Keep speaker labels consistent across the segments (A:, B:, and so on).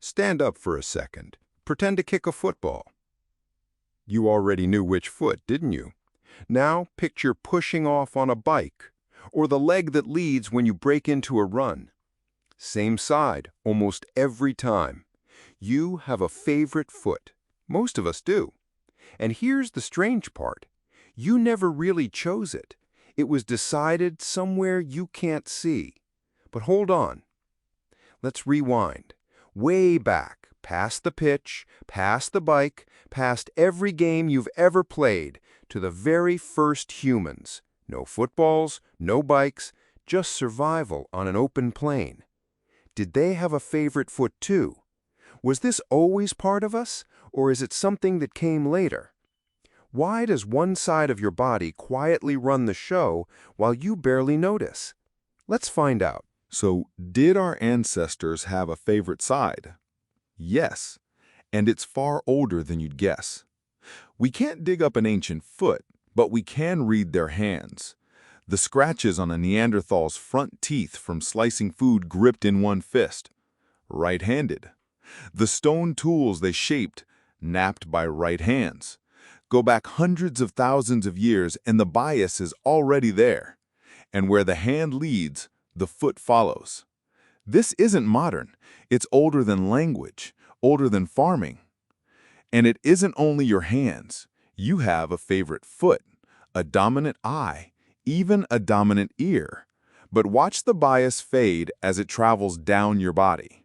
A: Stand up for a second. Pretend to kick a football. You already knew which foot, didn't you? Now picture pushing off on a bike, or the leg that leads when you break into a run. Same side, almost every time. You have a favorite foot. Most of us do. And here's the strange part. You never really chose it. It was decided somewhere you can't see. But hold on. Let's rewind. Way back, past the pitch, past the bike, past every game you've ever played, to the very first humans. No footballs, no bikes, just survival on an open plain. Did they have a favorite foot too? Was this always part of us, or is it something that came later? Why does one side of your body quietly run the show while you barely notice? Let's find out.
B: So, did our ancestors have a favorite side? Yes, and it's far older than you'd guess. We can't dig up an ancient foot, but we can read their hands. The scratches on a Neanderthal's front teeth from slicing food gripped in one fist. Right-handed. The stone tools they shaped, knapped by right hands. Go back hundreds of thousands of years and the bias is already there. And where the hand leads, the foot follows. This isn't modern. It's older than language, older than farming. And it isn't only your hands. You have a favorite foot, a dominant eye, even a dominant ear. But watch the bias fade as it travels down your body.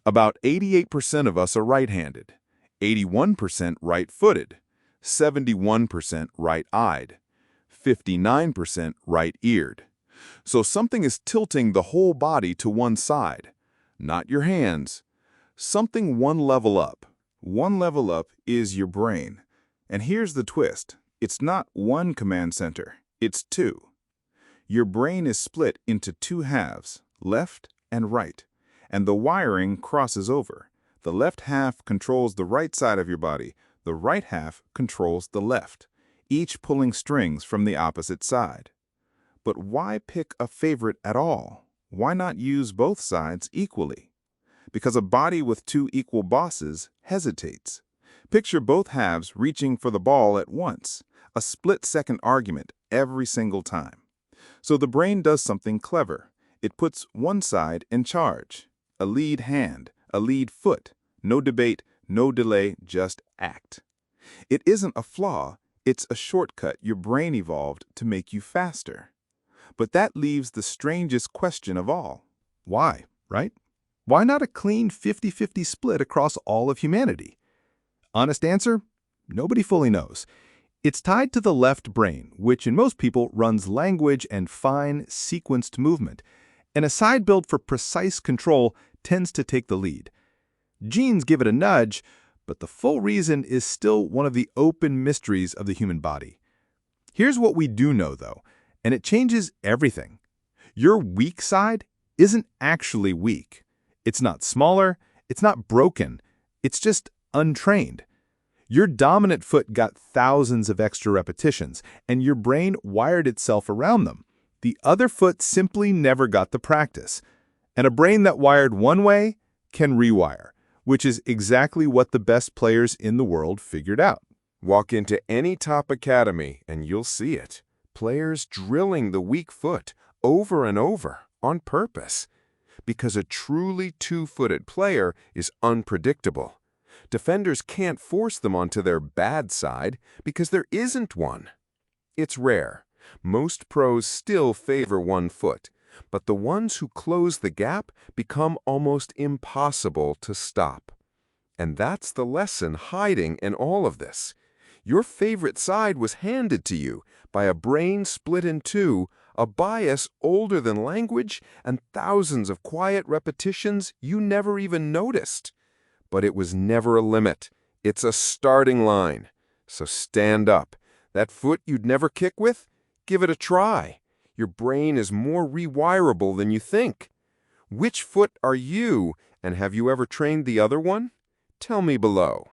B: About 88% of us are right-handed, 81% right-footed, 71% right-eyed, 59% right-eared. So something is tilting the whole body to one side, not your hands. Something one level up. One level up is your brain. And here's the twist. It's not one command center, it's two. Your brain is split into two halves, left and right, and the wiring crosses over. The left half controls the right side of your body, the right half controls the left, each pulling strings from the opposite side. But why pick a favorite at all? Why not use both sides equally? Because a body with two equal bosses hesitates. Picture both halves reaching for the ball at once, a split-second argument every single time. So the brain does something clever. It puts one side in charge, a lead hand, a lead foot. No debate, no delay, just act. It isn't a flaw, it's a shortcut your brain evolved to make you faster. But that leaves the strangest question of all.
C: Why, right? Why not a clean 50-50 split across all of humanity? Honest answer? Nobody fully knows. It's tied to the left brain, which in most people runs language and fine, sequenced movement, and a side built for precise control tends to take the lead. Genes give it a nudge, but the full reason is still one of the open mysteries of the human body. Here's what we do know, though, and it changes everything. Your weak side isn't actually weak. It's not smaller, it's not broken, it's just untrained. Your dominant foot got thousands of extra repetitions, and your brain wired itself around them. The other foot simply never got the practice. And a brain that wired one way can rewire, which is exactly what the best players in the world figured out.
A: Walk into any top academy and you'll see it. Players drilling the weak foot over and over on purpose. Because a truly two-footed player is unpredictable. Defenders can't force them onto their bad side because there isn't one. It's rare. Most pros still favor one foot, but the ones who close the gap become almost impossible to stop. And that's the lesson hiding in all of this. Your favorite side was handed to you by a brain split in two, a bias older than language, and thousands of quiet repetitions you never even noticed. But it was never a limit. It's a starting line. So stand up. That foot you'd never kick with? Give it a try. Your brain is more rewirable than you think. Which foot are you, and have you ever trained the other one? Tell me below.